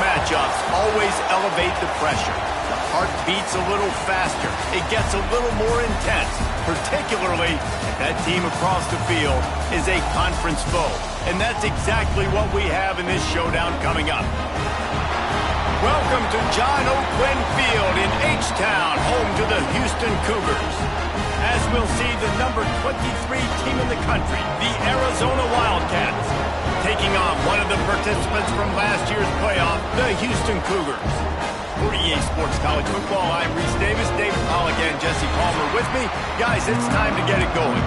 matchups always elevate the pressure. The heart beats a little faster. It gets a little more intense, particularly if that team across the field is a conference foe. And that's exactly what we have in this showdown coming up. Welcome to John O. Quinn Field in H-Town, home to the Houston Cougars. As we'll see, the number 23 team in the country, the Arizona Wildcats, taking on one of the participants from last year's playoff, the Houston Cougars. For EA Sports College Football, I'm Reese Davis, David Pollack, and Jesse Palmer with me. Guys, it's time to get it going.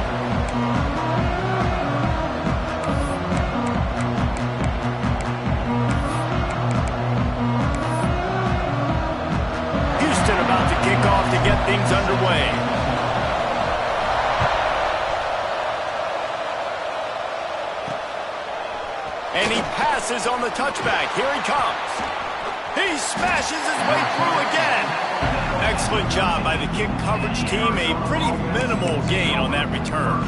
Houston about to kick off to get things underway. And he passes on the touchback. Here he comes. He smashes his way through again. Excellent job by the kick coverage team. A pretty minimal gain on that return.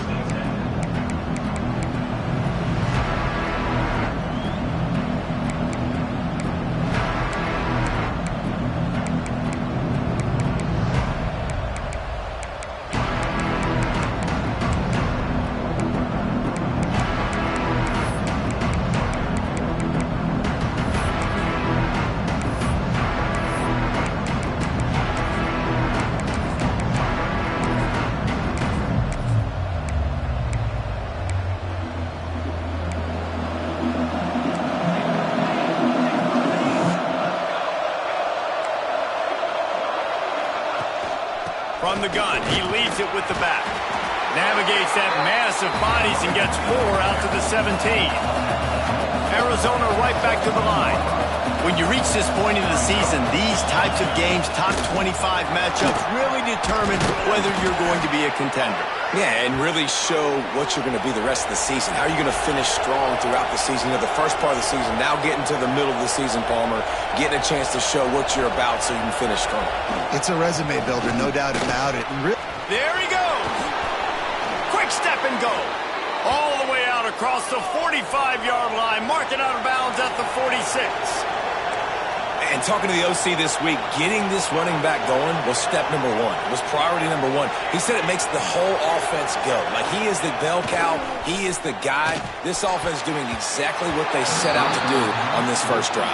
From the gun, he leaves it with the back. Navigates that mass of bodies and gets 4 out to the 17. Arizona right back to the line. When you reach this point in the season, these types of games, top 25 matchups, really determine whether you're going to be a contender. Yeah, and really show what you're going to be the rest of the season. How are you going to finish strong throughout the season? The first part of the season, now getting to the middle of the season, Palmer, getting a chance to show what you're about so you can finish strong. It's a resume builder, no doubt about it. There he goes. Quick step and go. All the way out across the 45-yard line, marking out of bounds at the 46. And talking to the OC this week, getting this running back going was step number 1. It was priority number 1. He said it makes the whole offense go. Like, he is the bell cow. He is the guy. This offense doing exactly what they set out to do on this first drive.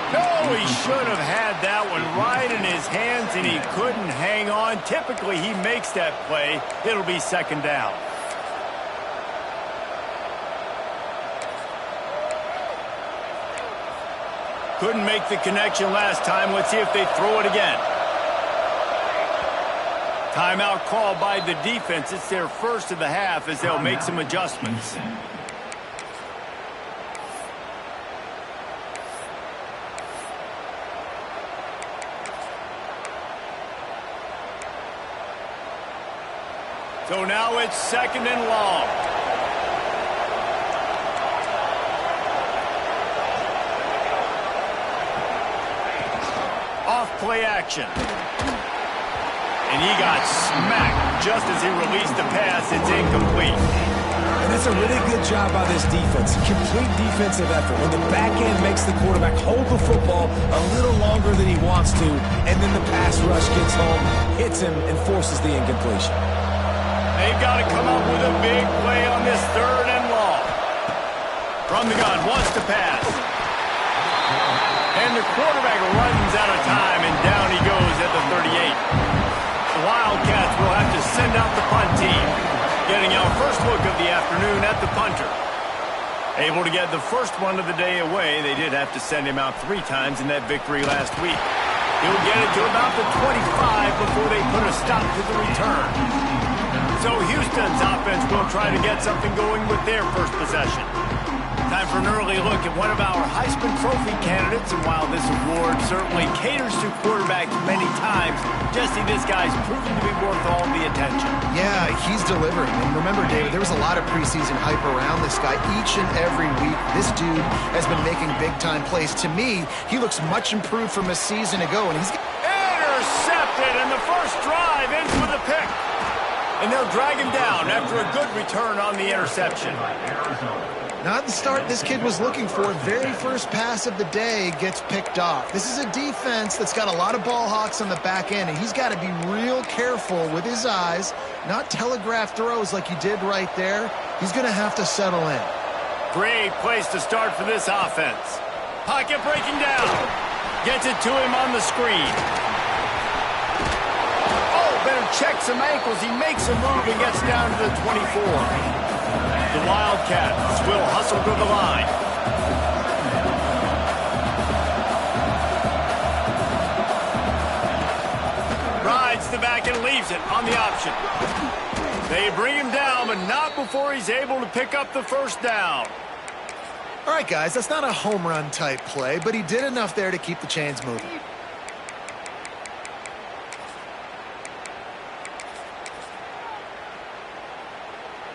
No, he should have had that one right in his hands, and he couldn't hang on. Typically, he makes that play. It'll be second down. Couldn't make the connection last time. Let's see if they throw it again. Timeout called by the defense. It's their first of the half as they'll make some adjustments. So now it's second and long. Off-play action. And he got smacked just as he released the pass. It's incomplete. And that's a really good job by this defense. Complete defensive effort. When the back end makes the quarterback hold the football a little longer than he wants to, and then the pass rush gets home, hits him, and forces the incompletion. They've got to come up with a big play on this third and long. From the gun, wants to pass. And the quarterback runs out of time, and down he goes at the 38. The Wildcats will have to send out the punt team. Getting our first look of the afternoon at the punter. Able to get the first one of the day away. They did have to send him out 3 times in that victory last week. He'll get it to about the 25 before they put a stop to the return. So Houston's offense will try to get something going with their first possession. Time for an early look at one of our Heisman Trophy candidates, and while this award certainly caters to quarterbacks many times, Jesse, this guy's proven to be worth all the attention. Yeah, he's delivering. And remember, David, there was a lot of preseason hype around this guy each and every week. This dude has been making big-time plays. To me, he looks much improved from a season ago, and he's... Intercepted, and the first drive ends with a pick. And they'll drag him down after a good return on the interception. Not the start this kid was looking for. Very first pass of the day gets picked off. This is a defense that's got a lot of ball hawks on the back end, and he's got to be real careful with his eyes, not telegraph throws like he did right there. He's going to have to settle in. Great place to start for this offense. Pocket breaking down. Gets it to him on the screen. Oh, better check some ankles. He makes a move and gets down to the 24. The Wildcats will hustle to the line. Rides the back and leaves it on the option. They bring him down, but not before he's able to pick up the first down. All right, guys, that's not a home run type play, but he did enough there to keep the chains moving.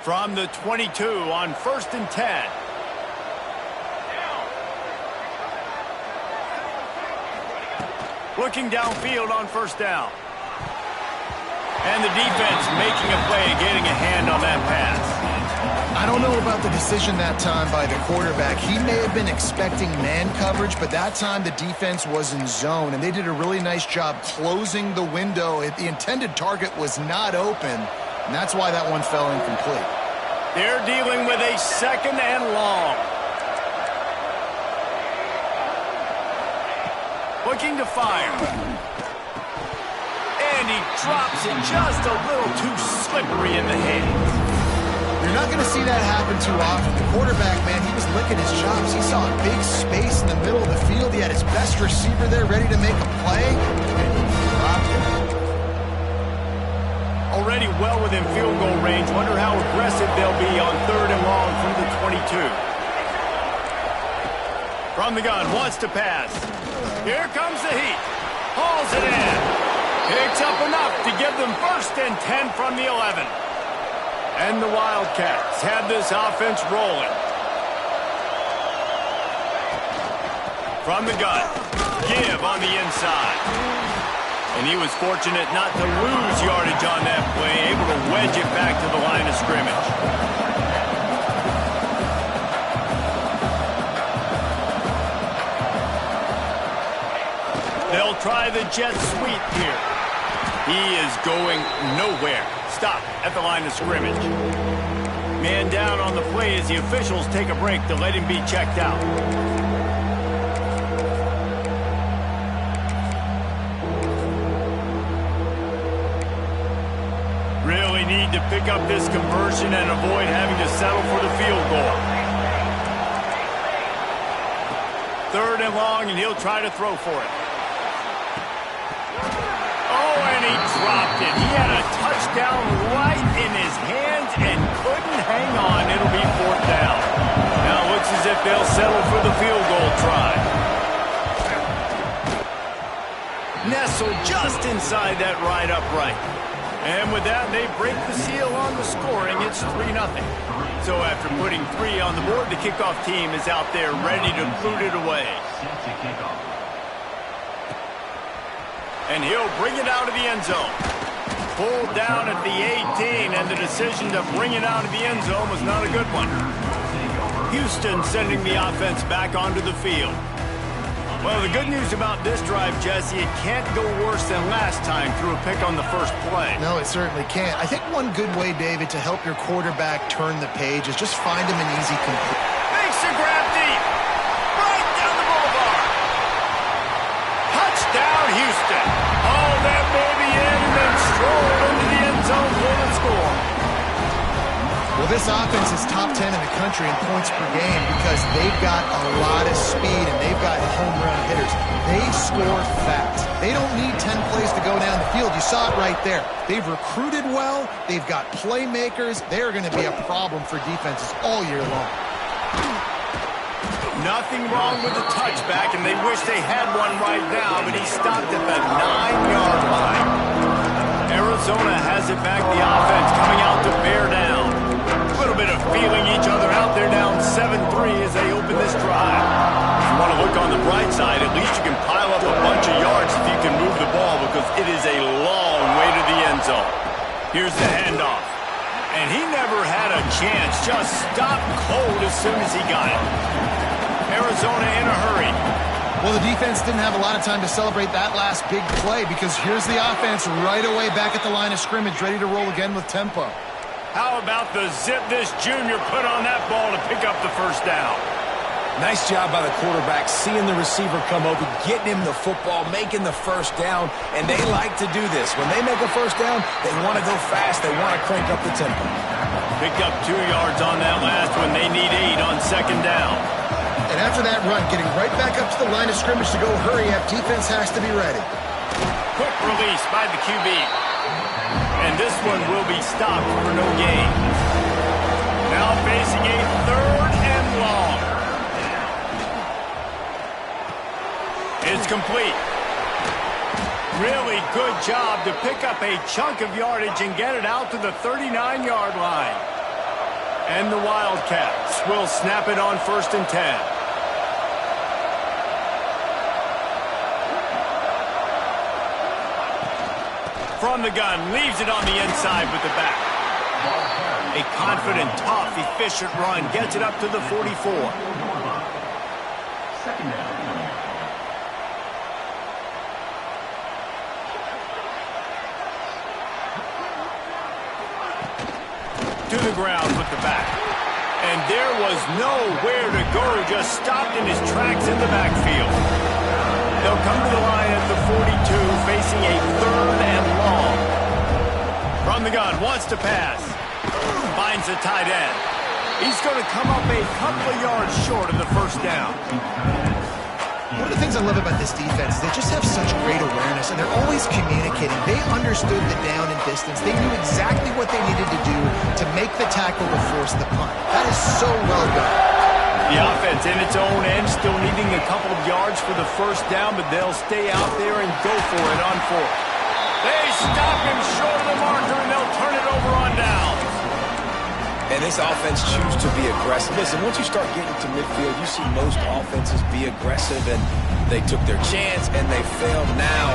From the 22 on 1st and 10. Looking downfield on first down. And the defense making a play, getting a hand on that pass. I don't know about the decision that time by the quarterback. He may have been expecting man coverage, but that time the defense was in zone, and they did a really nice job closing the window. The intended target was not open, and that's why that one fell incomplete. They're dealing with a 2nd and long. Looking to fire. And he drops it just a little too slippery in the hands. You're not going to see that happen too often. The quarterback, man, he was licking his chops. He saw a big space in the middle of the field. He had his best receiver there ready to make a play, and he dropped it. Already well within field goal range. Wonder how aggressive they'll be on 3rd and long from the 22. From the gun, wants to pass. Here comes the heat. Hauls it in. Picks up enough to give them 1st and 10 from the 11. And the Wildcats have this offense rolling. From the gun, give on the inside. And he was fortunate not to lose yardage on that play, able to wedge it back to the line of scrimmage. They'll try the jet sweep here. He is going nowhere. Stop at the line of scrimmage. Man down on the play as the officials take a break to let him be checked out. Really need to pick up this conversion and avoid having to settle for the field goal. 3rd and long, and he'll try to throw for it. Oh, and he dropped it. He had a touchdown right in his hands and couldn't hang on. It'll be 4th down. Now it looks as if they'll settle for the field goal try. Nestled just inside that right upright. And with that, they break the seal on the scoring. It's 3-0. So after putting 3 on the board, the kickoff team is out there ready to boot it away. And he'll bring it out of the end zone. Pulled down at the 18, and the decision to bring it out of the end zone was not a good one. Houston sending the offense back onto the field. Well, the good news about this drive, Jesse, it can't go worse than last time through a pick on the first play. No, it certainly can't. I think one good way, David, to help your quarterback turn the page is just find him an easy complete. Makes a grab deep. Right down the boulevard. Touchdown, Houston. Oh, that baby in and then strolled into the end zone for the score. Well, this offense is top 10 in the country in points per game because they've got a lot of speed and they've got home run hitters. They score fast. They don't need 10 plays to go down the field. You saw it right there. They've recruited well. They've got playmakers. They're going to be a problem for defenses all year long. Nothing wrong with the touchback, and they wish they had one right now, but he stopped at the 9-yard line. Arizona has it back. The offense coming out to bear down. A little bit of feeling each other out there, down 7-3 as they open this drive. If you want to look on the bright side, at least you can pile up a bunch of yards if you can move the ball because it is a long way to the end zone. Here's the handoff. And he never had a chance. Just stopped cold as soon as he got it. Arizona in a hurry. Well, the defense didn't have a lot of time to celebrate that last big play because here's the offense right away back at the line of scrimmage, ready to roll again with tempo. How about the zip this junior put on that ball to pick up the first down? Nice job by the quarterback, seeing the receiver come over, getting him the football, making the first down, and they like to do this. When they make a first down, they want to go fast. They want to crank up the tempo. Picked up 2 yards on that last one. They need 8 on second down. And after that run, getting right back up to the line of scrimmage to go hurry up, defense has to be ready. Quick release by the QB. And this one will be stopped for no gain. Now facing a 3rd and long. It's complete. Really good job to pick up a chunk of yardage and get it out to the 39-yard line. And the Wildcats will snap it on 1st and 10. From the gun, leaves it on the inside with the back. A confident, tough, efficient run gets it up to the 44. Second down. To the ground with the back. And there was nowhere to go, just stopped in his tracks in the backfield. They'll come to the line at the 42, facing a 3rd and long. From the gun, wants to pass. Finds the tight end. He's going to come up a couple of yards short of the first down. One of the things I love about this defense is they just have such great awareness, and they're always communicating. They understood the down and distance. They knew exactly what they needed to do to make the tackle to force the punt. That is so well done. The offense in its own end, still needing a couple of yards for the first down, but they'll stay out there and go for it on 4th. They stop him short of the marker, and they'll turn it over on downs. And this offense chooses to be aggressive. Listen, once you start getting to midfield, you see most offenses be aggressive, and they took their chance, and they failed. Now,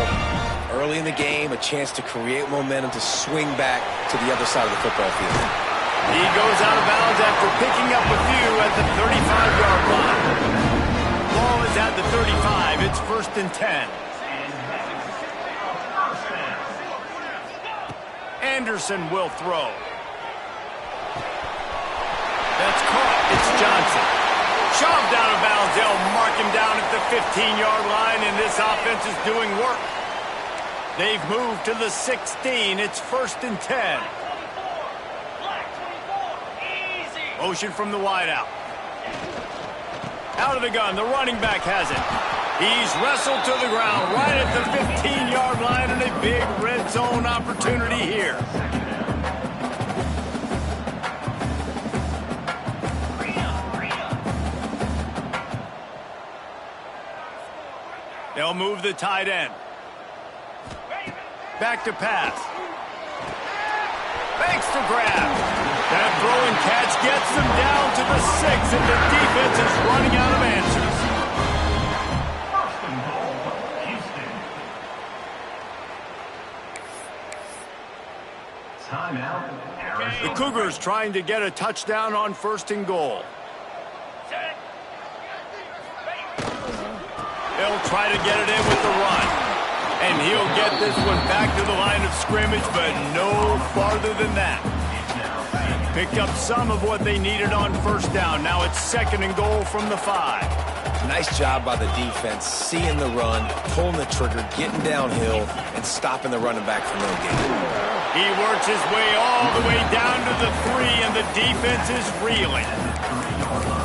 early in the game, a chance to create momentum to swing back to the other side of the football field. He goes out of bounds after picking up a few at the 35-yard line. Ball is at the 35. It's 1st and 10. Anderson will throw. That's caught. It's Johnson. Shoved out of bounds. They'll mark him down at the 15-yard line, and this offense is doing work. They've moved to the 16. It's 1st and 10. Motion from the wideout. Out of the gun. The running back has it. He's wrestled to the ground right at the 15-yard line, and a big red zone opportunity here. They'll move the tight end. Back to pass. Fakes the grab. That throwing catch gets them down to the 6, and the defense is running out of answers. Timeout. The Cougars trying to get a touchdown on 1st and goal. They'll try to get it in with the run. And he'll get this one back to the line of scrimmage, but no farther than that. Picked up some of what they needed on 1st down. Now it's 2nd and goal from the 5. Nice job by the defense, seeing the run, pulling the trigger, getting downhill, and stopping the running back for no gain. He works his way all the way down to the 3, and the defense is reeling.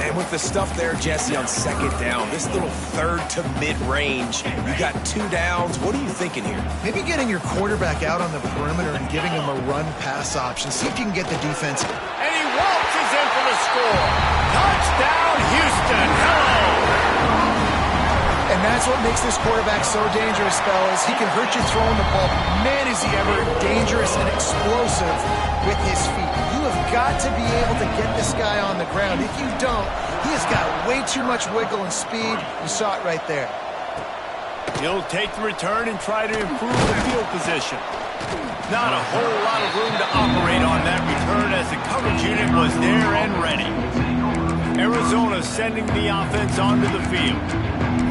And with the stuff there, Jesse, on 2nd down, this little 3rd to mid-range, you got 2 downs. What are you thinking here? Maybe getting your quarterback out on the perimeter and giving him a run-pass option. See if you can get the defense. And he waltzes in for the score. Touchdown, Houston. Hello. And that's what makes this quarterback so dangerous, fellas. He can hurt you throwing the ball. Man, is he ever dangerous and explosive with his feet. You have got to be able to get this guy on the ground. If you don't, he has got way too much wiggle and speed. You saw it right there. He'll take the return and try to improve the field position. Not a whole lot of room to operate on that return as the coverage unit was there and ready. Arizona sending the offense onto the field.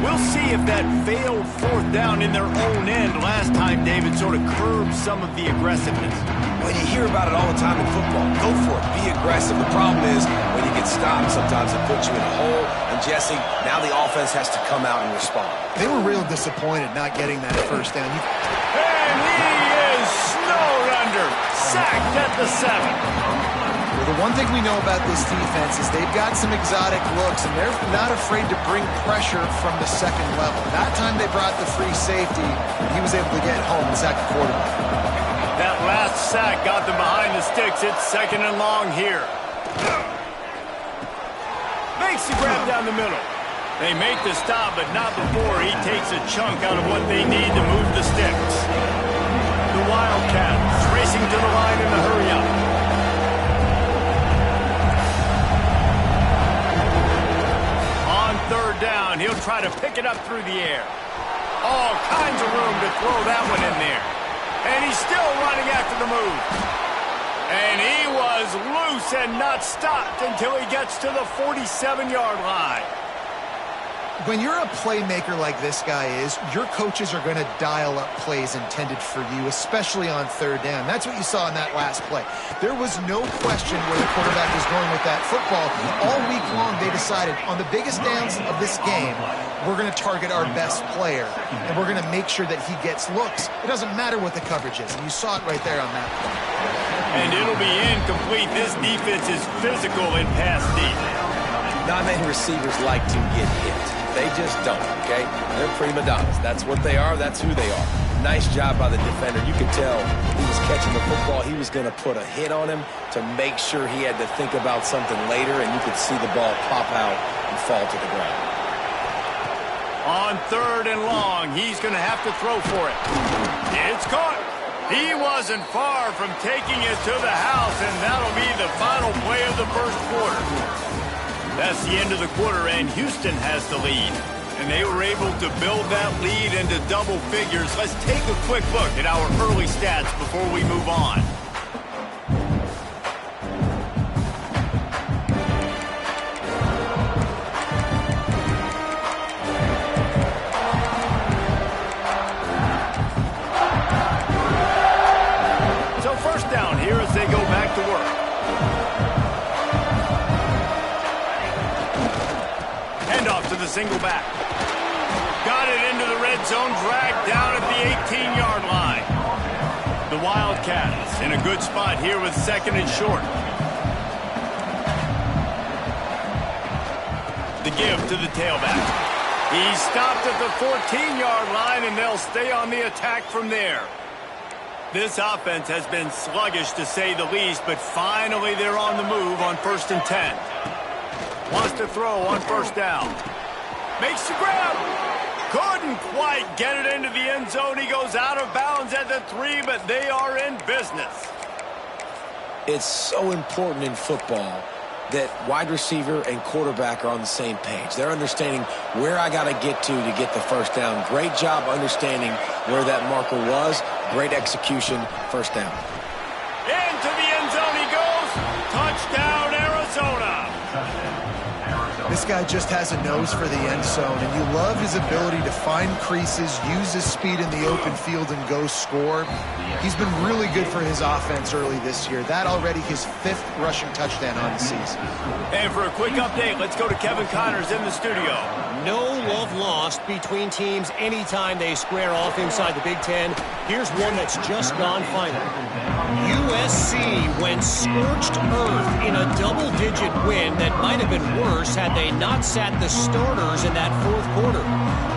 We'll see if that failed fourth down in their own end last time, David, sort of curbed some of the aggressiveness. Well, you hear about it all the time in football. Go for it. Be aggressive. The problem is when you get stopped, sometimes it puts you in a hole. And, Jesse, now the offense has to come out and respond. They were real disappointed not getting that first down. And he is snowed under. Sacked at the 7. Well, the one thing we know about this defense is they've got some exotic looks, and they're not afraid to bring pressure from the second level. That time they brought the free safety, and he was able to get home and sack the quarterback. That last sack got them behind the sticks. It's 2nd and long here. Makes the grab down the middle. They make the stop, but not before he takes a chunk out of what they need to move the sticks. The Wildcats racing to the line in the hurry-up. On 3rd down, he'll try to pick it up through the air. All kinds of room to throw that one in there. And he's still running after the move. And he was loose and not stopped until he gets to the 47-yard line. When you're a playmaker like this guy is, your coaches are going to dial up plays intended for you, especially on 3rd down. That's what you saw in that last play. There was no question where the quarterback was going with that football. All week long, they decided on the biggest downs of this game, we're going to target our best player, and we're going to make sure that he gets looks. It doesn't matter what the coverage is, and you saw it right there on that play. And it'll be incomplete. This defense is physical in pass deep. Not many receivers like to get hit. They just don't, okay? They're prima donnas. That's what they are. That's who they are. Nice job by the defender. You could tell he was catching the football. He was going to put a hit on him to make sure he had to think about something later, and you could see the ball pop out and fall to the ground. On 3rd and long, he's going to have to throw for it. It's caught. He wasn't far from taking it to the house, and that'll be the final play of the first quarter. That's the end of the quarter, and Houston has the lead. And they were able to build that lead into double figures. Let's take a quick look at our early stats before we move on. So first down here as they go back to work. Handoff to the single back. Got it into the red zone, dragged down at the 18-yard line. The Wildcats in a good spot here with 2nd and short. The give to the tailback. He stopped at the 14-yard line, and they'll stay on the attack from there. This offense has been sluggish, to say the least, but finally they're on the move on 1st and 10. Wants to throw on 1st down. Makes the grab. Couldn't quite get it into the end zone. He goes out of bounds at the 3, but they are in business. It's so important in football that wide receiver and quarterback are on the same page. They're understanding where I got to get to get the first down. Great job understanding where that marker was. Great execution, 1st down. Into the end zone he goes. Touchdown, Arizona. This guy just has a nose for the end zone, and you love his ability to find creases, use his speed in the open field, and go score. He's been really good for his offense early this year. That already his 5th rushing touchdown on the season. And for a quick update, let's go to Kevin Connors in the studio. No love lost between teams anytime they square off inside the Big Ten. Here's one that's just gone final. USC went scorched earth in a double-digit win that might have been worse had they not sat the starters in that 4th quarter.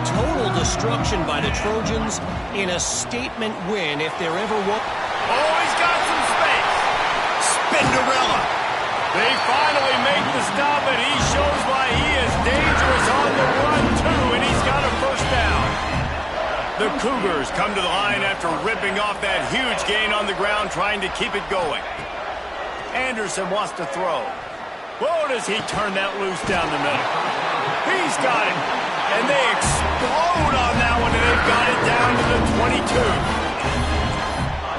Total destruction by the Trojans in a statement win if there ever was. Oh, he's got some space. Spinderella. They finally make the stop, and he shows why he is dangerous on the run, too, and he's got a 1st down. The Cougars come to the line after ripping off that huge gain on the ground, trying to keep it going. Anderson wants to throw. Whoa, does he turn that loose down the middle? He's got it. And they explode on that one, and they've got it down to the 22.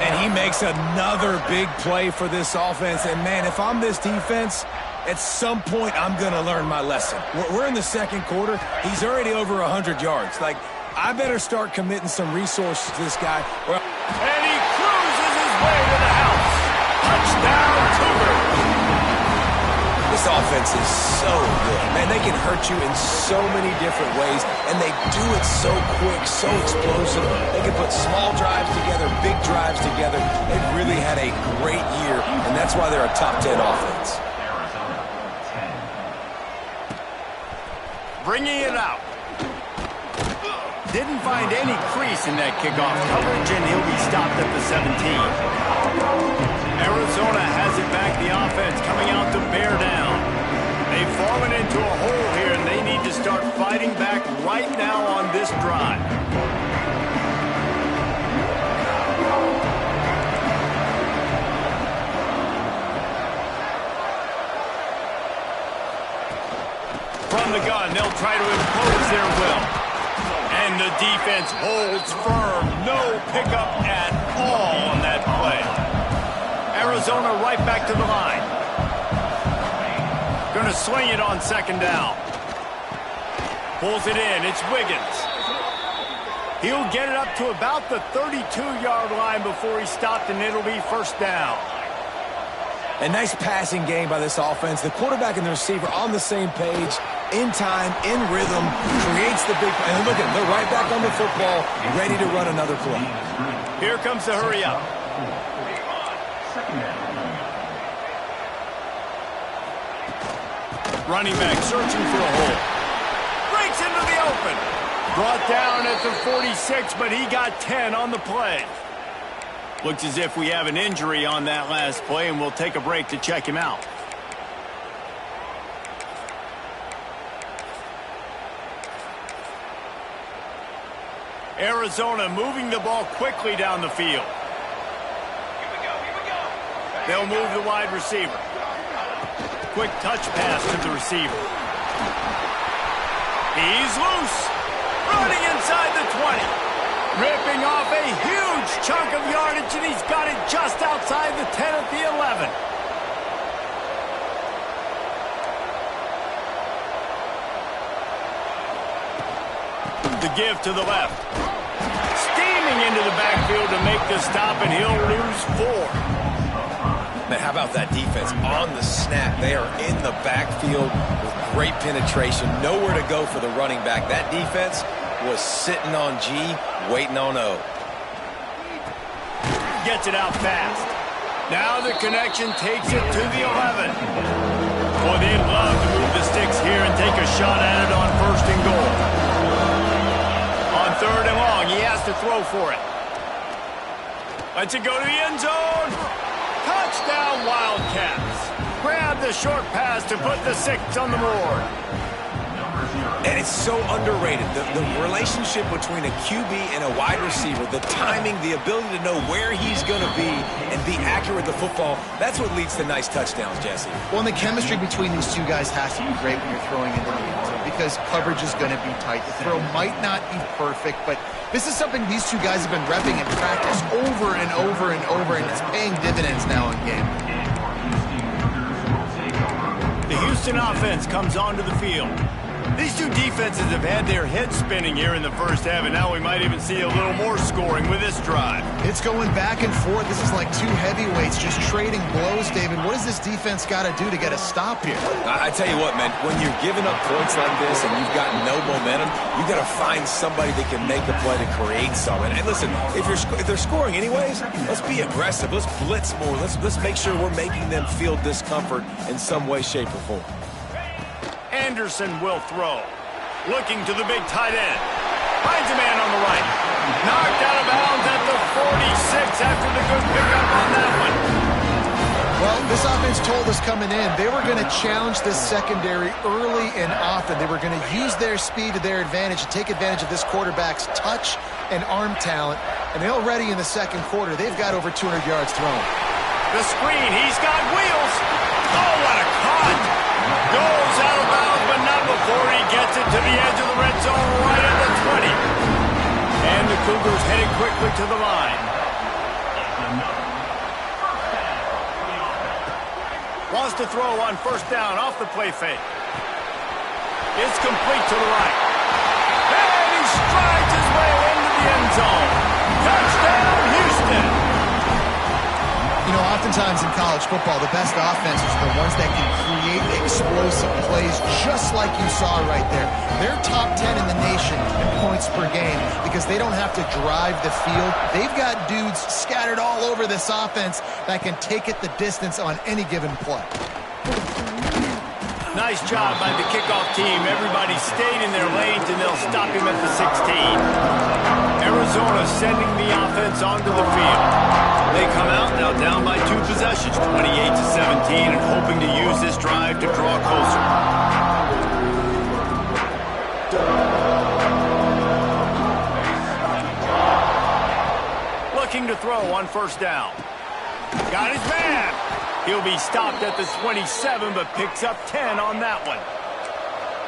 And And he makes another big play for this offense. And, man, if I'm this defense, at some point I'm going to learn my lesson. We're in the second quarter. He's already over 100 yards. Like, I better start committing some resources to this guy. And he cruises his way to the house. Touchdown, Cougars. This offense is so good. Man, they can hurt you in so many different ways, and they do it so quick, so explosive. They can put small drives together, big drives together. They've really had a great year, and that's why they're a top 10 offense. Bringing it out. Didn't find any crease in that kickoff coverage, and he'll be stopped at the 17. Arizona has it back, the offense coming out to bear down. They've fallen into a hole here, and they need to start fighting back right now on this drive. From the gun, they'll try to impose their will. And the defense holds firm. No pickup at all on that play. Arizona right back to the line. Going to swing it on second down. Pulls it in. It's Wiggins. He'll get it up to about the 32-yard line before he's stopped, and it'll be first down. A nice passing game by this offense. The quarterback and the receiver on the same page, in time, in rhythm, creates the big play. And look at them. They're right back on the football, ready to run another play. Here comes the hurry up. Running back searching for a hole. Breaks into the open. Brought down at the 46, but he got 10 on the play. Looks as if we have an injury on that last play, and we'll take a break to check him out. Arizona moving the ball quickly down the field. They'll move the wide receiver. Quick touch pass to the receiver. He's loose. Running inside the 20. Ripping off a huge chunk of yardage, and he's got it just outside the 10 at the 11. The give to the left. Steaming into the backfield to make the stop, and he'll lose 4. Man, how about that defense on the snap? They are in the backfield with great penetration. Nowhere to go for the running back. That defense was sitting on G, waiting on O. Gets it out fast. Now the connection takes it to the 11. Boy, they'd love to move the sticks here and take a shot at it on first and goal. On third and long, he has to throw for it. Lets it go to the end zone. Touchdown, Wildcats. Grab the short pass to put the 6 on the board. And it's so underrated. The relationship between a QB and a wide receiver, the timing, the ability to know where he's going to be and be accurate with the football, that's what leads to nice touchdowns, Jesse. Well, and the chemistry between these two guys has to be great when you're throwing into the end zone because coverage is going to be tight. The throw might not be perfect, but this is something these two guys have been repping in practice over and over and over, and it's paying dividends now in game. The Houston offense comes onto the field. These two defenses have had their heads spinning here in the first half, and now we might even see a little more scoring with this drive. It's going back and forth. This is like two heavyweights just trading blows, David. What does this defense got to do to get a stop here? I tell you what, man, when you're giving up points like this and you've got no momentum, you've got to find somebody that can make a play to create something. And listen, if they're scoring anyways, let's be aggressive. Let's blitz more. Let's make sure we're making them feel discomfort in some way, shape, or form. Anderson will throw. Looking to the big tight end. Finds a man on the right. Knocked out of bounds at the 46 after the good pickup on that one. Well, this offense told us coming in they were going to challenge this secondary early and often. They were going to use their speed to their advantage and take advantage of this quarterback's touch and arm talent. And they already in the second quarter, they've got over 200 yards thrown. The screen, he's got wheels. Oh, what a cut. Goes out of bounds, but not before he gets it to the edge of the red zone right at the 20. And the Cougars headed quickly to the line. Wants to throw on first down off the play fake. It's complete to the right. And he strides his way into the end zone. Touchdown, Houston. You know, oftentimes in college football, the best offenses are the ones that can create explosive plays just like you saw right there. They're top 10 in the nation in points per game because they don't have to drive the field. They've got dudes scattered all over this offense that can take it the distance on any given play. Nice job by the kickoff team. Everybody stayed in their lanes, and they'll stop him at the 16. Arizona sending the offense onto the field. They come out now down by 2 possessions, 28-17, and hoping to use this drive to draw closer. Looking to throw on first down. Got his man. He'll be stopped at the 27, but picks up 10 on that one.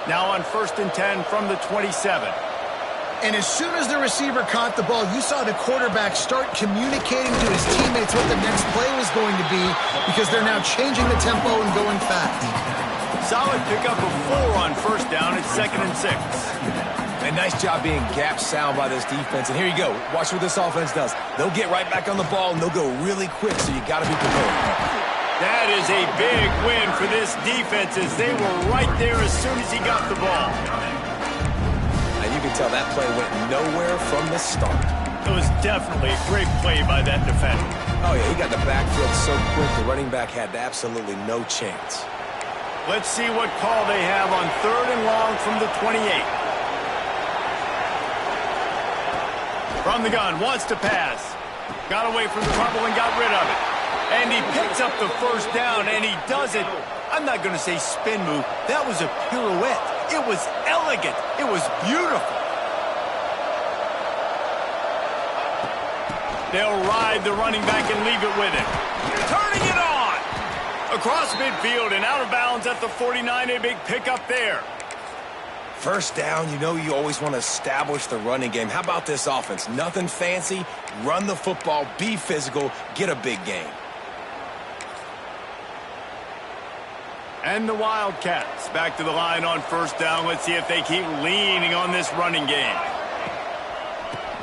Now on 1st and 10 from the 27. And as soon as the receiver caught the ball, you saw the quarterback start communicating to his teammates what the next play was going to be because they're now changing the tempo and going fast. Solid pickup of 4 on first down. It's 2nd and 6. A nice job being gap sound by this defense. And here you go. Watch what this offense does. They'll get right back on the ball, and they'll go really quick, so you got to be prepared. That is a big win for this defense as they were right there as soon as he got the ball. And you can tell that play went nowhere from the start. It was definitely a great play by that defender. Oh, yeah, he got the backfield so quick, the running back had absolutely no chance. Let's see what call they have on 3rd and long from the 28. From the gun, wants to pass. Got away from the trouble and got rid of it. And he picks up the first down, and he does it. I'm not going to say spin move. That was a pirouette. It was elegant. It was beautiful. They'll ride the running back and leave it with him. Turning it on. Across midfield and out of bounds at the 49. A big pickup there. First down, you know you always want to establish the running game. How about this offense? Nothing fancy. Run the football, be physical, get a big gain. And the Wildcats back to the line on first down. Let's see if they keep leaning on this running game.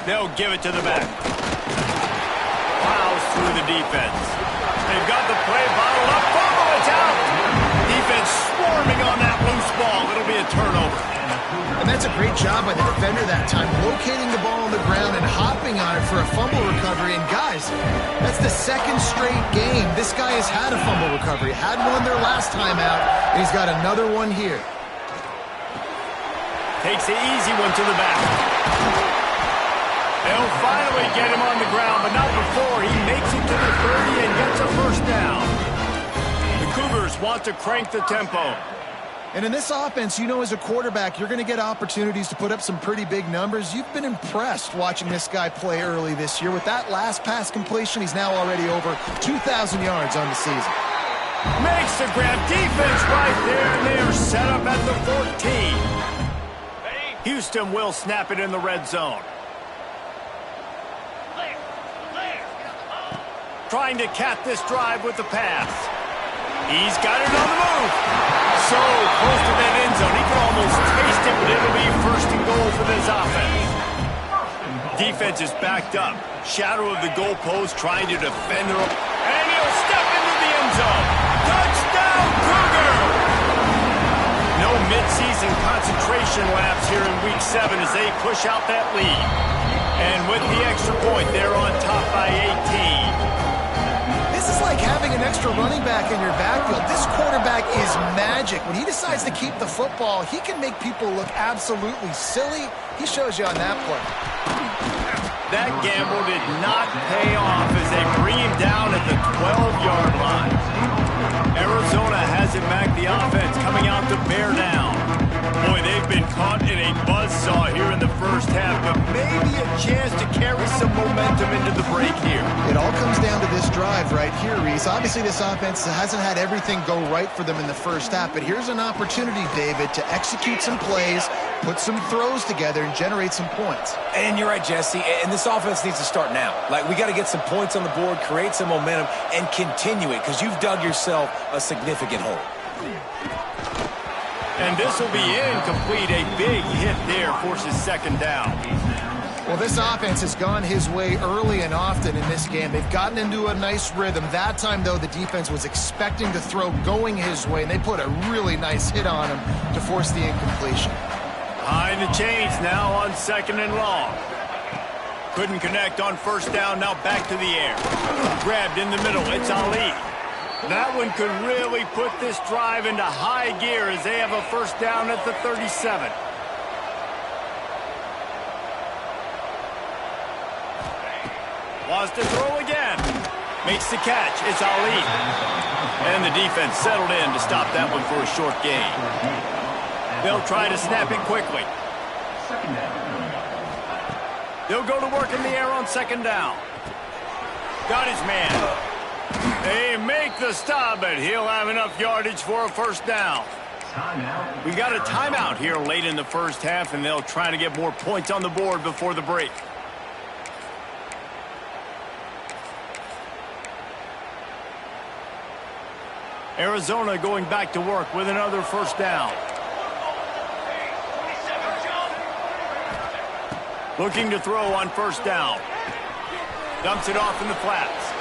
They'll give it to the back. Plows through the defense. They've got the play bottled up. Fumble, it's out. Defense swarming on that loose ball. It'll be a turnover. And that's a great job by the defender that time, locating the ball on the ground and hopping on it for a fumble recovery. And guys, that's the 2nd straight game this guy has had a fumble recovery. Had one their last time out, and he's got another one here. Takes the easy one to the back. They'll finally get him on the ground, but not before he makes it to the 30 and gets a first down. The Cougars want to crank the tempo. And in this offense, you know, as a quarterback, you're going to get opportunities to put up some pretty big numbers. You've been impressed watching this guy play early this year. With that last pass completion, he's now already over 2,000 yards on the season. Makes the grab. Defense right there, and they are set up at the 14. Houston will snap it in the red zone. Trying to cap this drive with the pass. He's got it on the move. So close to that end zone. He can almost taste it, but it'll be 1st and goal for this offense. Defense is backed up. Shadow of the goalpost trying to defend her. And he'll step into the end zone. Touchdown, Cougar! No midseason concentration laps here in Week 7 as they push out that lead. And with the extra point, they're on top by 18. This is like having an extra running back in your backfield. This quarterback is magic. When he decides to keep the football, he can make people look absolutely silly. He shows you on that play. That gamble did not pay off as they bring him down at the 12-yard line. Arizona has it back. The offense coming out to bear down. Boy, they've been caught in a buzzsaw here in the first half, but maybe a chance to carry some momentum into the break here. It all comes down to this drive right here, Reese. Obviously, this offense hasn't had everything go right for them in the first half, but here's an opportunity, David, to execute some plays, put some throws together and generate some points. And you're right, Jesse, and this offense needs to start now. Like, we got to get some points on the board, create some momentum, and continue it, because you've dug yourself a significant hole. And this will be incomplete. A big hit there forces second down. Well, this offense has gone his way early and often in this game. They've gotten into a nice rhythm. That time, though, the defense was expecting the throw going his way, and they put a really nice hit on him to force the incompletion. Behind the chains now on second and long. Couldn't connect on first down, now back to the air. Grabbed in the middle, it's Ali. That one could really put this drive into high gear as they have a first down at the 37. Wants to throw again. Makes the catch. It's Ali. And the defense settled in to stop that one for a short gain. They'll try to snap it quickly. They'll go to work in the air on second down. Got his man. They make the stop, but he'll have enough yardage for a first down. We got a timeout here late in the first half, and they'll try to get more points on the board before the break. Arizona going back to work with another first down. Looking to throw on first down. Dumps it off in the flats.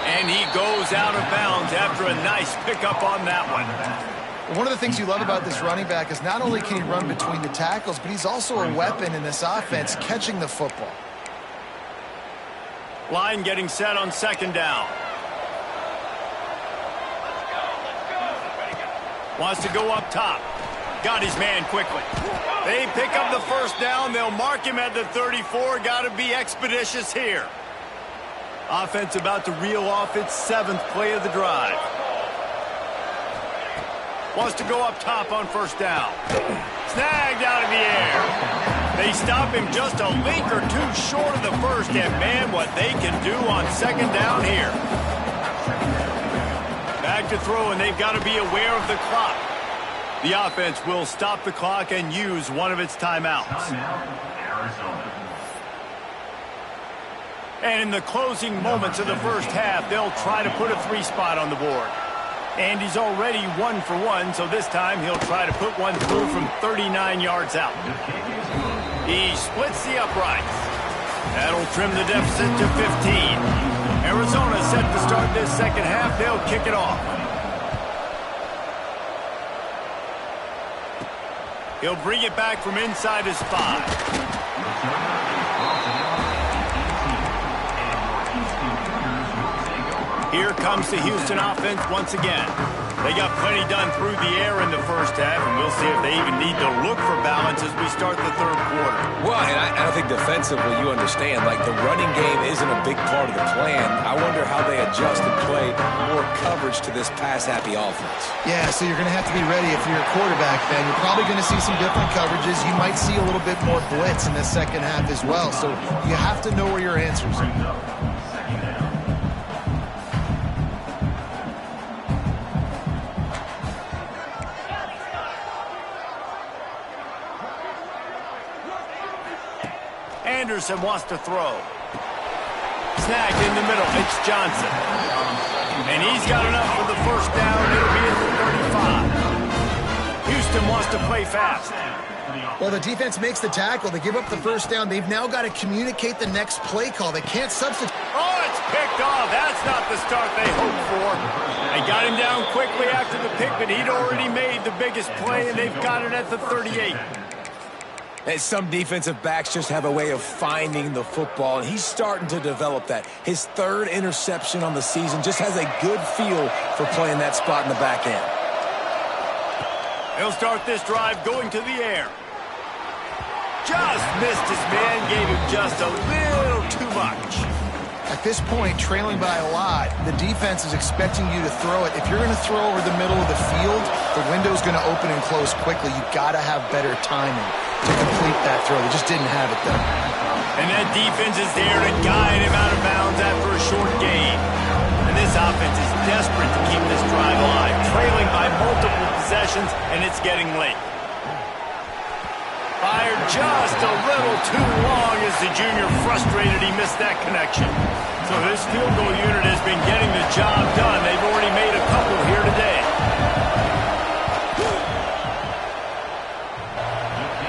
And he goes out of bounds after a nice pickup on that one. One of the things you love about this running back is not only can he run between the tackles, but he's also a weapon in this offense, catching the football. Line getting set on second down. Wants to go up top. Got his man quickly. They pick up the first down. They'll mark him at the 34. Got to be expeditious here. Offense about to reel off its 7th play of the drive. Wants to go up top on first down. Snagged out of the air. They stop him just a link or two short of the first. And man, what they can do on second down here. Back to throw, and they've got to be aware of the clock. The offense will stop the clock and use one of its timeouts. And in the closing moments of the first half, they'll try to put a 3-spot on the board. And he's already 1 for 1, so this time he'll try to put one through from 39 yards out. He splits the uprights. That'll trim the deficit to 15. Arizona set to start this second half. They'll kick it off. He'll bring it back from inside his 5. Here comes the Houston offense once again. They got plenty done through the air in the first half, and we'll see if they even need to look for balance as we start the third quarter. Well, and I think defensively, you understand, like the running game isn't a big part of the plan. I wonder how they adjust and play more coverage to this pass-happy offense. Yeah, so you're going to have to be ready if you're a quarterback, then. You're probably going to see some different coverages. You might see a little bit more blitz in the second half as well, so you have to know where your answers are. Anderson wants to throw. Snagged in the middle. It's Johnson. And he's got enough for the first down. It'll be at the 35. Houston wants to play fast. Well, the defense makes the tackle. They give up the first down. They've now got to communicate the next play call. They can't substitute. Oh, it's picked off. That's not the start they hoped for. They got him down quickly after the pick, but he'd already made the biggest play, and they've got it at the 38. And some defensive backs just have a way of finding the football, and he's starting to develop that. His 3rd interception on the season, just has a good feel for playing that spot in the back end. He'll start this drive going to the air. Just missed his man, gave him just a little too much. At this point, trailing by a lot, the defense is expecting you to throw it. If you're going to throw over the middle of the field, the window's going to open and close quickly. You've got to have better timing to complete that throw. They just didn't have it, though. And that defense is there to guide him out of bounds after a short gain. And this offense is desperate to keep this drive alive, trailing by multiple possessions, and it's getting late. Fired just a little too long as the junior frustrated he missed that connection. So this field goal unit has been getting the job done. They've already made a couple here today.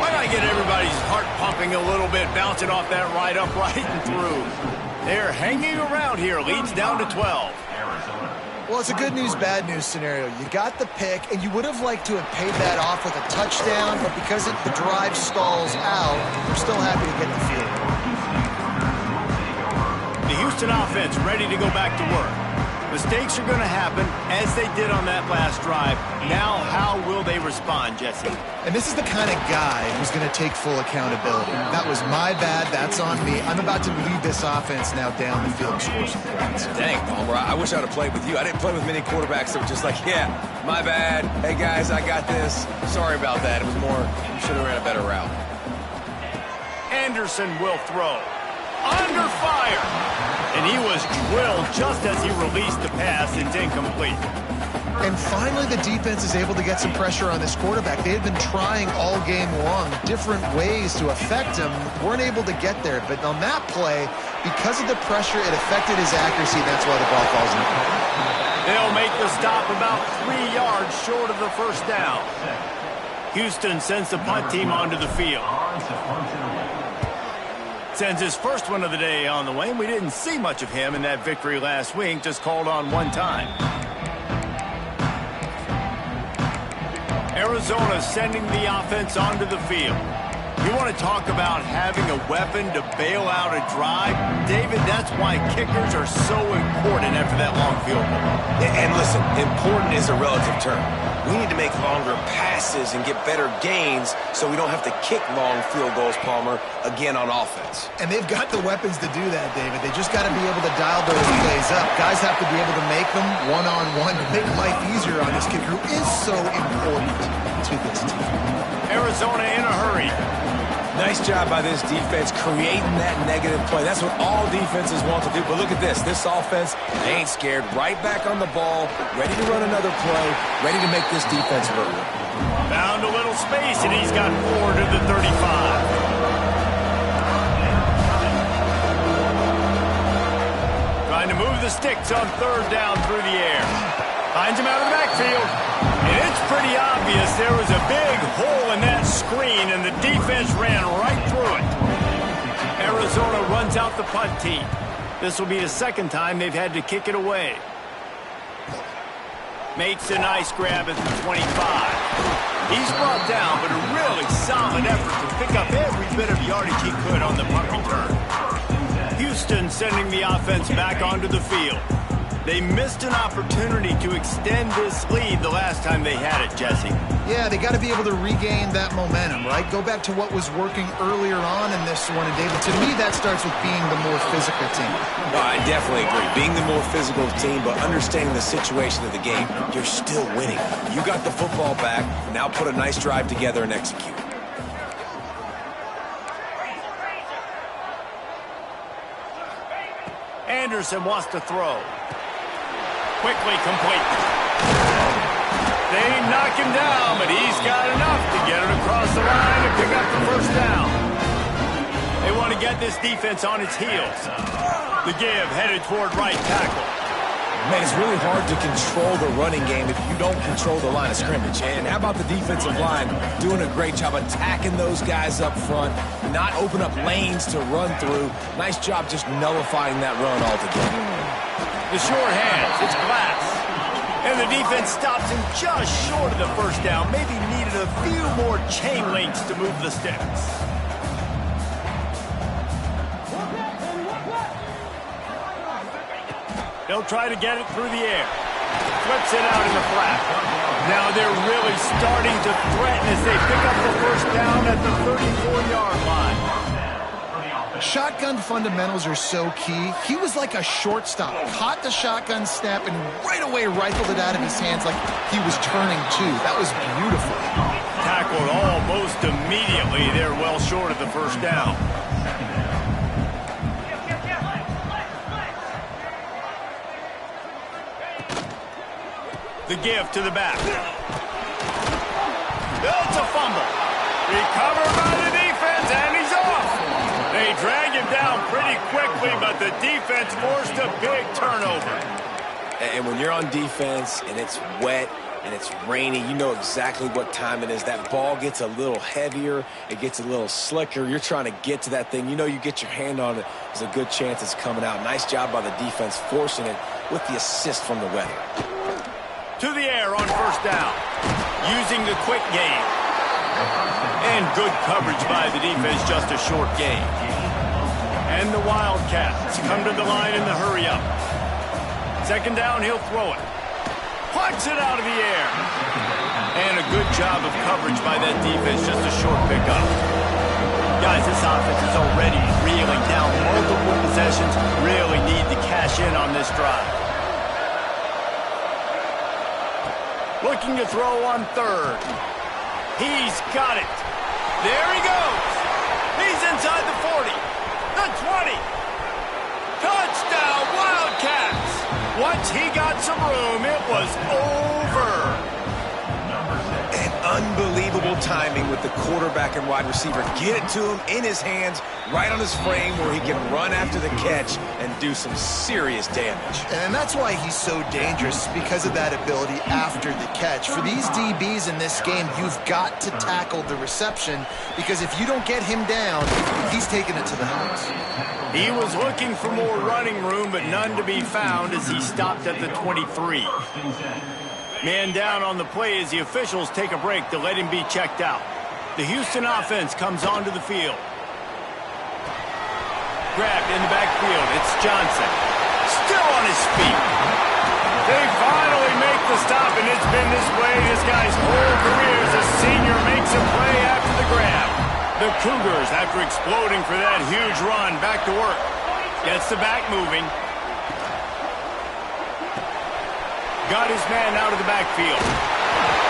Why not get everybody's heart pumping a little bit, bouncing off that right upright and through? They're hanging around here. Leads down to 12. Well, it's a good news, bad news scenario. You got the pick, and you would have liked to have paid that off with a touchdown, but because the drive stalls out, we're still happy to get the field goal. The Houston offense ready to go back to work. Mistakes are going to happen, as they did on that last drive. Now, how will they respond, Jesse? And this is the kind of guy who's going to take full accountability. That was my bad. That's on me. I'm about to lead this offense now down the field and score some points. Dang, Palmer, I wish I would have played with you. I didn't play with many quarterbacks that were just like, yeah, my bad. Hey, guys, I got this. Sorry about that. It was more, you should have ran a better route. Anderson will throw. Under fire. And he was drilled just as he released the pass. It's incomplete. And finally, the defense is able to get some pressure on this quarterback. They had been trying all game long different ways to affect him. Weren't able to get there. But on that play, because of the pressure, it affected his accuracy. That's why the ball falls in. They'll make the stop about 3 yards short of the first down. Houston sends the punt team onto the field. Sends his first one of the day on the way. We didn't see much of him in that victory last week, just called on one time. Arizona sending the offense onto the field. You want to talk about having a weapon to bail out a drive? David, that's why kickers are so important after that long field goal. And listen, important is a relative term. We need to make longer passes and get better gains so we don't have to kick long field goals, Palmer, again on offense. And they've got the weapons to do that, David. They just got to be able to dial those plays up. Guys have to be able to make them one-on-one to make life easier on this kicker who is so important to this team. Arizona in a hurry. Nice job by this defense creating that negative play. That's what all defenses want to do. But look at this. This offense, they ain't scared. Right back on the ball, ready to run another play, ready to make this defense work. Found a little space, and he's got 4 to the 35. Trying to move the sticks on third down through the air. Finds him out of the backfield. And it's pretty obvious there was a big hole in that screen, and the defense ran right through it. Arizona runs out the punt team. This will be the second time they've had to kick it away. Makes a nice grab at the 25. He's brought down, but a really solid effort to pick up every bit of yardage he could on the punt return. Houston sending the offense back onto the field. They missed an opportunity to extend this lead the last time they had it, Jesse. Yeah, they got to be able to regain that momentum, right? Go back to what was working earlier on in this one. And, David, to me, that starts with being the more physical team. Well, I definitely agree. Being the more physical team, but understanding the situation of the game, you're still winning. You got the football back. Now put a nice drive together and execute. Anderson wants to throw. Quickly complete. They knock him down, but he's got enough to get it across the line and pick up the first down. They want to get this defense on its heels. The give headed toward right tackle. Man, it's really hard to control the running game if you don't control the line of scrimmage. And how about the defensive line doing a great job attacking those guys up front, not open up lanes to run through. Nice job just nullifying that run altogether. The short hands, it's Glass. And the defense stops him just short of the first down. Maybe needed a few more chain links to move the sticks. They'll try to get it through the air. Flips it out in the flat. Now they're really starting to threaten as they pick up the first down at the 34-yard line. Shotgun fundamentals are so key. He was like a shortstop. Caught the shotgun snap and right away rifled it out of his hands like he was turning two. That was beautiful. Tackled almost immediately. They're well short of the first down. The give to the back. It's a fumble. Recovered by the defense, and he's off. They drag him down pretty quickly, but the defense forced a big turnover. And when you're on defense and it's wet and it's rainy, you know exactly what time it is. That ball gets a little heavier. It gets a little slicker. You're trying to get to that thing. You know you get your hand on it. There's a good chance it's coming out. Nice job by the defense forcing it with the assist from the weather. To the air on first down. Using the quick game. And good coverage by the defense, just a short game. And the Wildcats come to the line in the hurry-up. Second down, he'll throw it. Punts it out of the air. And a good job of coverage by that defense, just a short pickup. Guys, this offense is already reeling down multiple possessions. Really need to cash in on this drive. Looking to throw on third. He's got it. There he goes. He's inside the 40. The 20. Touchdown, Wildcats. Once he got some room, it was over. And unbelievable timing with the quarterback and wide receiver. Get it to him in his hands, right on his frame where he can run after the catch and do some serious damage. And that's why he's so dangerous, because of that ability after the catch. For these DBs in this game, you've got to tackle the reception, because if you don't get him down, he's taking it to the house. He was looking for more running room, but none to be found as he stopped at the 23. Man down on the play as the officials take a break to let him be checked out. The Houston offense comes onto the field. Grabbed in the backfield. It's Johnson. Still on his feet. They finally make the stop, and it's been this way this guy's whole career as a senior makes a play after the grab. The Cougars, after exploding for that huge run, back to work. Gets the back moving. Got his man out of the backfield.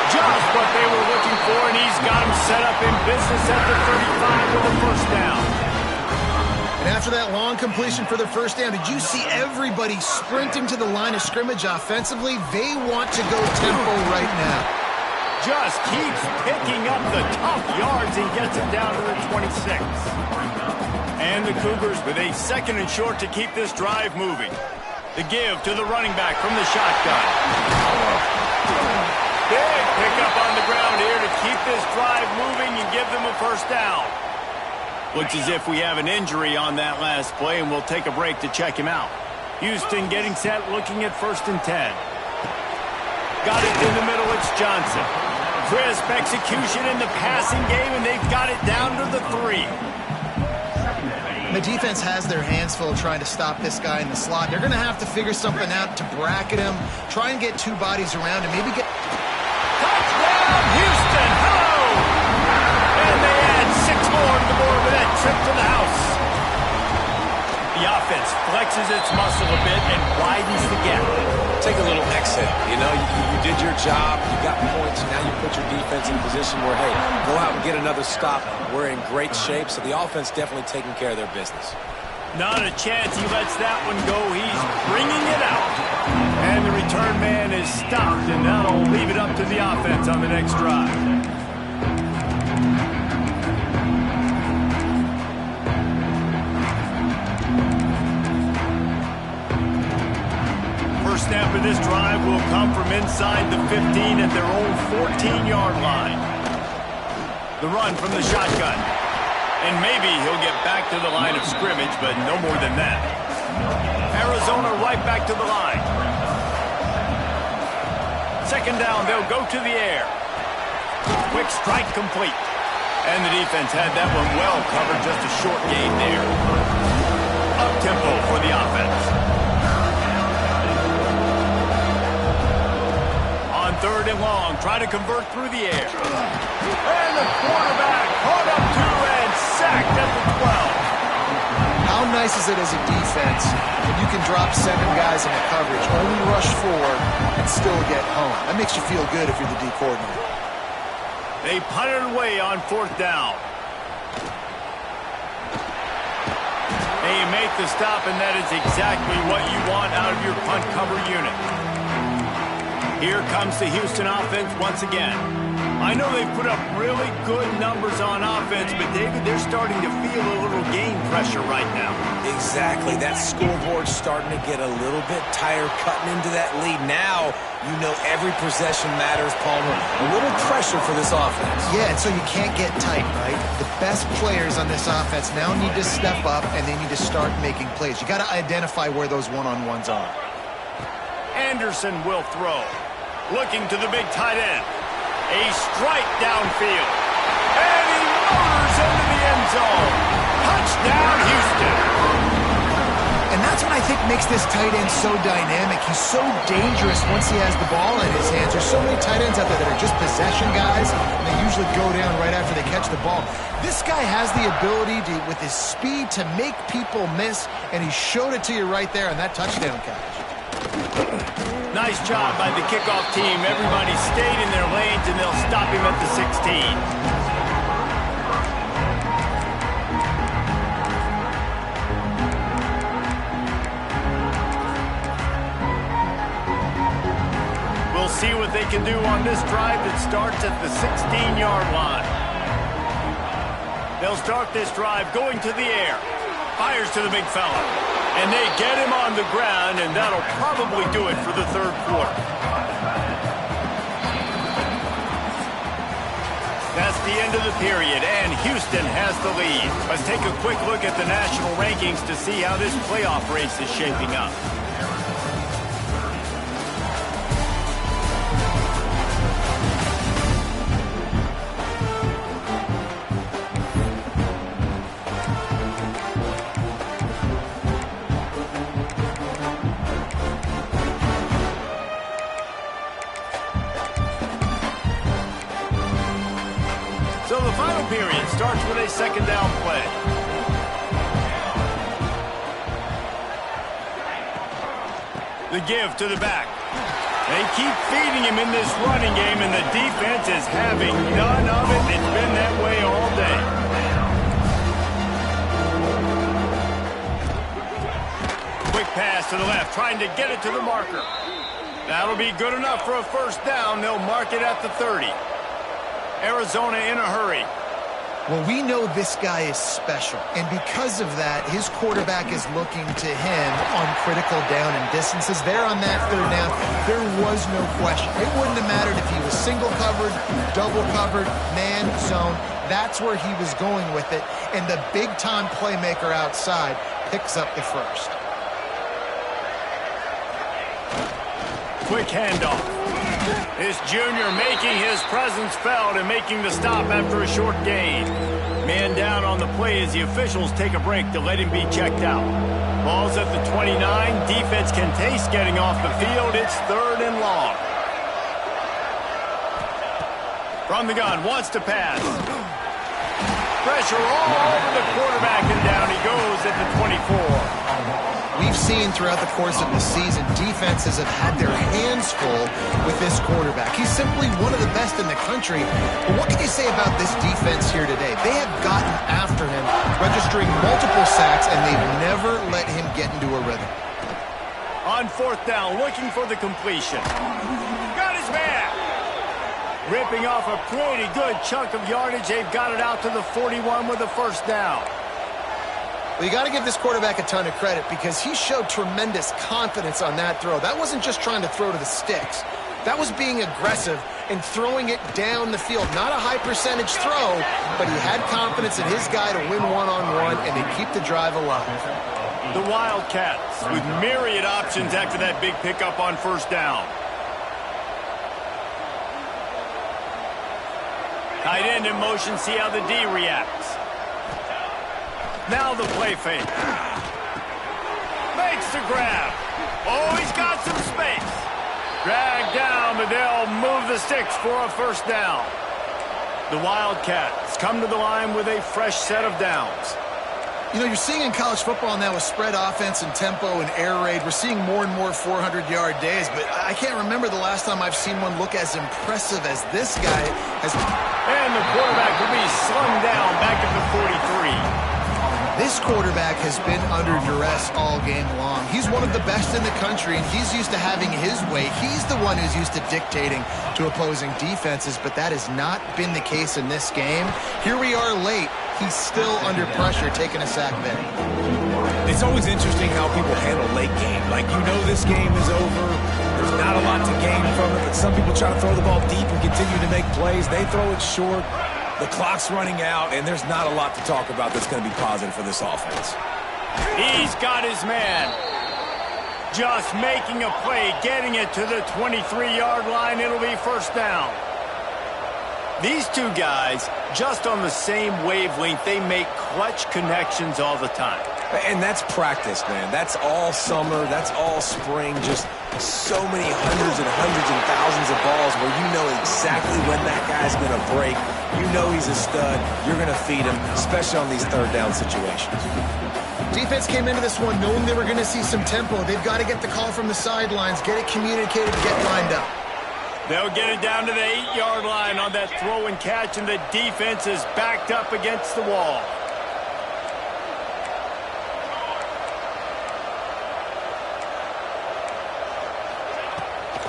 Just what they were looking for, and he's got him set up in business at the 35 with a first down. And after that long completion for the first down, did you see everybody sprinting to the line of scrimmage offensively? They want to go tempo right now. Just keeps picking up the tough yards and gets it down to the 26. And the Cougars with a second and short to keep this drive moving. The give to the running back from the shotgun. Big pickup on the ground here to keep this drive moving and give them a first down. Looks as if we have an injury on that last play, and we'll take a break to check him out. Houston getting set, looking at 1st and 10. Got it in the middle, it's Johnson. Crisp execution in the passing game, and they've got it down to the 3. The defense has their hands full trying to stop this guy in the slot. They're going to have to figure something out to bracket him, try and get two bodies around him, maybe get... Touchdown, Houston! Hello! And they add 6 more to the board with that trip to the house. The offense flexes its muscle a bit and widens the gap. Take a little exhale. You know, you did your job. You got points. Now you put your defense in a position where, hey, go out and get another stop. We're in great shape, so the offense definitely taking care of their business. Not a chance he lets that one go. He's bringing it out. And the return man is stopped, and that'll leave it up to the offense on the next drive. First snap of this drive will come from inside the 15 at their own 14-yard line. The run from the shotgun. And maybe he'll get back to the line of scrimmage, but no more than that. Arizona right back to the line. Second down, they'll go to the air. Quick strike complete. And the defense had that one well covered, just a short gain there. Up-tempo for the offense. On 3rd and long, try to convert through the air. And the quarterback caught up to and sacked at the 12. How nice is it as a defense when you can drop 7 guys in a coverage, only rush 4, and still get home? That makes you feel good if you're the D coordinator. They punted away on 4th down. They make the stop, and that is exactly what you want out of your punt cover unit. Here comes the Houston offense once again. I know they've put up really good numbers on offense, but David, they're starting to feel a little game pressure right now. Exactly. That scoreboard's starting to get a little bit tired cutting into that lead. Now, you know every possession matters, Palmer. A little pressure for this offense. Yeah, and so you can't get tight, right? The best players on this offense now need to step up, and they need to start making plays. You got to identify where those one-on-ones are. Anderson will throw. Looking to the big tight end. A strike downfield. And he motors into the end zone. Touchdown, Houston. And that's what I think makes this tight end so dynamic. He's so dangerous once he has the ball in his hands. There's so many tight ends out there that are just possession guys, and they usually go down right after they catch the ball. This guy has the ability to, with his speed, to make people miss, and he showed it to you right there on that touchdown catch. Nice job by the kickoff team. Everybody stayed in their lanes, and they'll stop him at the 16. See what they can do on this drive that starts at the 16-yard line. They'll start this drive going to the air. Fires to the big fella. And they get him on the ground, and that'll probably do it for the third quarter. That's the end of the period, and Houston has the lead. Let's take a quick look at the national rankings to see how this playoff race is shaping up. So the final period starts with a second down play. The give to the back. They keep feeding him in this running game, and the defense is having none of it. It's been that way all day. Quick pass to the left, trying to get it to the marker. That'll be good enough for a first down. They'll mark it at the 30. Arizona in a hurry. Well, we know this guy is special, and because of that, his quarterback is looking to him on critical down and distances. There on that third down, there was no question. It wouldn't have mattered if he was single covered, double covered, man, zone. That's where he was going with it, and the big-time playmaker outside picks up the first. Quick handoff. This junior making his presence felt and making the stop after a short gain. Man down on the play as the officials take a break to let him be checked out. Ball's at the 29. Defense can taste getting off the field. It's third and long. From the gun, wants to pass. Pressure all over the quarterback, and down he goes at the 24. We've seen throughout the course of the season, defenses have had their hands full with this quarterback. He's simply one of the best in the country. But what can you say about this defense here today? They have gotten after him, registering multiple sacks, and they've never let him get into a rhythm. On fourth down, looking for the completion. Got his man. Ripping off a pretty good chunk of yardage. They've got it out to the 41 with a first down. Well, you got to give this quarterback a ton of credit because he showed tremendous confidence on that throw. That wasn't just trying to throw to the sticks. That was being aggressive and throwing it down the field. Not a high percentage throw, but he had confidence in his guy to win one-on-one and to keep the drive alive. The Wildcats with myriad options after that big pickup on first down. Tight end in motion, see how the D reacts. Now the play fake. Makes the grab. Oh, he's got some space. Dragged down, but they'll move the sticks for a first down. The Wildcats come to the line with a fresh set of downs. You know, you're seeing in college football now with spread offense and tempo and air raid, we're seeing more and more 400-yard days, but I can't remember the last time I've seen one look as impressive as this guy has. And the quarterback will be slung down back at the 43. This quarterback has been under duress all game long. He's one of the best in the country, and he's used to having his way. He's the one who's used to dictating to opposing defenses, but that has not been the case in this game. Here we are late. He's still under pressure, taking a sack there. It's always interesting how people handle late game. Like, you know this game is over. There's not a lot to gain from it, but some people try to throw the ball deep and continue to make plays. They throw it short. The clock's running out, and there's not a lot to talk about that's going to be positive for this offense. He's got his man. Just making a play, getting it to the 23-yard line. It'll be first down. These two guys, just on the same wavelength, they make clutch connections all the time. And that's practice, man. That's all summer. That's all spring. Just so many hundreds and thousands of balls where you know exactly when that guy's going to break. You know he's a stud. You're going to feed him, especially on these third down situations. Defense came into this one knowing they were going to see some tempo. They've got to get the call from the sidelines, get it communicated, get lined up. They'll get it down to the 8-yard line on that throw and catch, and the defense is backed up against the wall.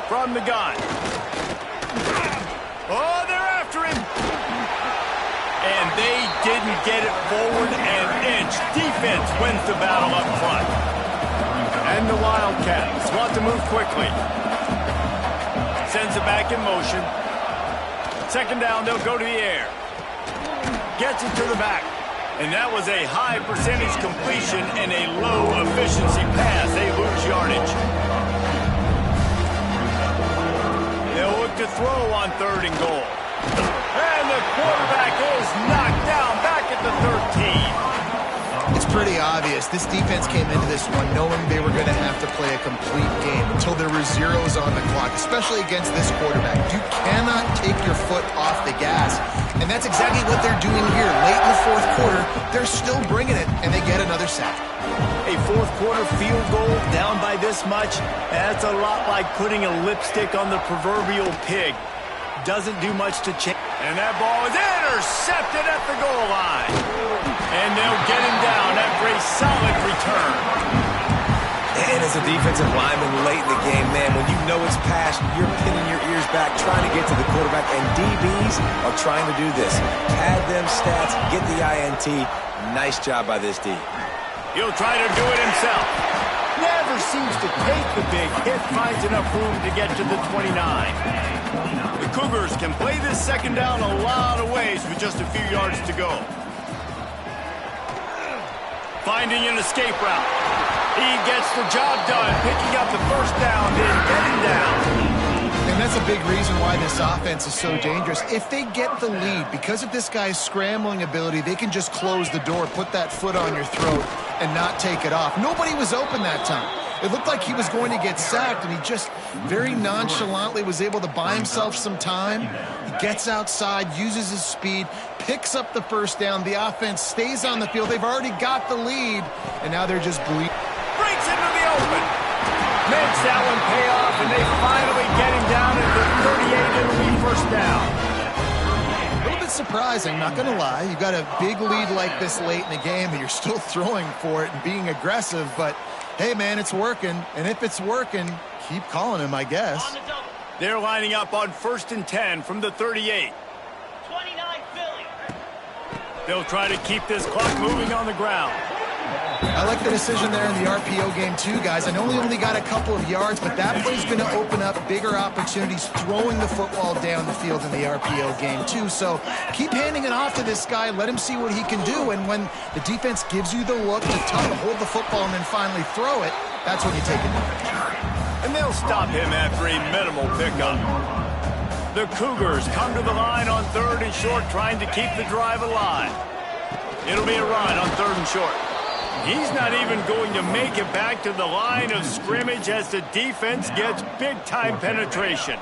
From the gun. Oh, they're after him. And they didn't get it forward an inch. Defense wins the battle up front. And the Wildcats want to move quickly. Sends it back in motion. Second down, they'll go to the air. Gets it to the back. And that was a high percentage completion and a low efficiency pass. They lose yardage. They'll look to throw on 3rd and goal. And the quarterback is knocked down back at the 13. It's pretty obvious. This defense came into this one knowing they were going to have to play a complete game until there were zeros on the clock, especially against this quarterback. You cannot take your foot off the gas. And that's exactly what they're doing here. Late in the 4th quarter, they're still bringing it, and they get another sack. A 4th quarter field goal down by this much, that's a lot like putting a lipstick on the proverbial pig. Doesn't do much to change. And that ball is intercepted at the goal line. And they'll get him down after a solid return. And as a defensive lineman late in the game, man, when you know it's past, you're pinning your ears back, trying to get to the quarterback, and DBs are trying to do this. Pad them stats, get the INT. Nice job by this D. He'll try to do it himself. Never seems to take the big hit, finds enough room to get to the 29. The Cougars can play this second down a lot of ways with just a few yards to go. Finding an escape route. He gets the job done, picking up the first down, then getting down. And that's a big reason why this offense is so dangerous. If they get the lead, because of this guy's scrambling ability, they can just close the door, put that foot on your throat, and not take it off. Nobody was open that time. It looked like he was going to get sacked, and he just very nonchalantly was able to buy himself some time. He gets outside, uses his speed, picks up the first down. The offense stays on the field. They've already got the lead, and now they're just bleeding. Breaks into the open. Makes that one pay off, and they finally get him down at the 38. It'll be first down. A little bit surprising, not going to lie. You got a big lead like this late in the game, and you're still throwing for it and being aggressive, but hey, man, it's working. And if it's working, keep calling him, I guess. They're lining up on 1st and 10 from the 38. 29 Philly. They'll try to keep this clock moving on the ground. I like the decision there in the RPO game too, guys. I know he only got a couple of yards, but that play's going to open up bigger opportunities throwing the football down the field in the RPO game too. So keep handing it off to this guy. Let him see what he can do. And when the defense gives you the look to hold the football and then finally throw it, that's when you take advantage. And they'll stop him after a minimal pickup. The Cougars come to the line on 3rd and short, trying to keep the drive alive. It'll be a run on 3rd and short. He's not even going to make it back to the line of scrimmage as the defense gets big-time penetration.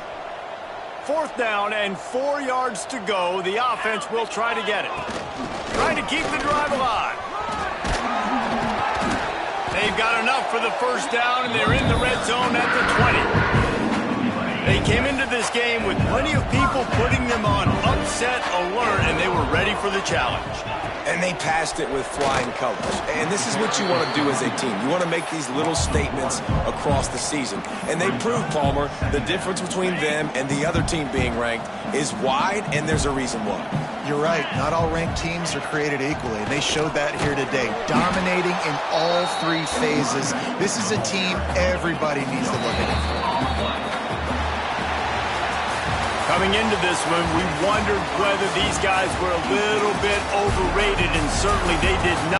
4th down and 4 yards to go. The offense will try to get it. Trying to keep the drive alive. They've got enough for the first down, and they're in the red zone at the 20. They came into this game with plenty of people putting them on upset alert, and they were ready for the challenge. And they passed it with flying colors. And this is what you want to do as a team. You want to make these little statements across the season. And they proved, Palmer, the difference between them and the other team being ranked is wide, and there's a reason why. You're right. Not all ranked teams are created equally, and they showed that here today, dominating in all three phases. This is a team everybody needs to look at. Coming into this one, we wondered whether these guys were a little bit overrated, and certainly they did not.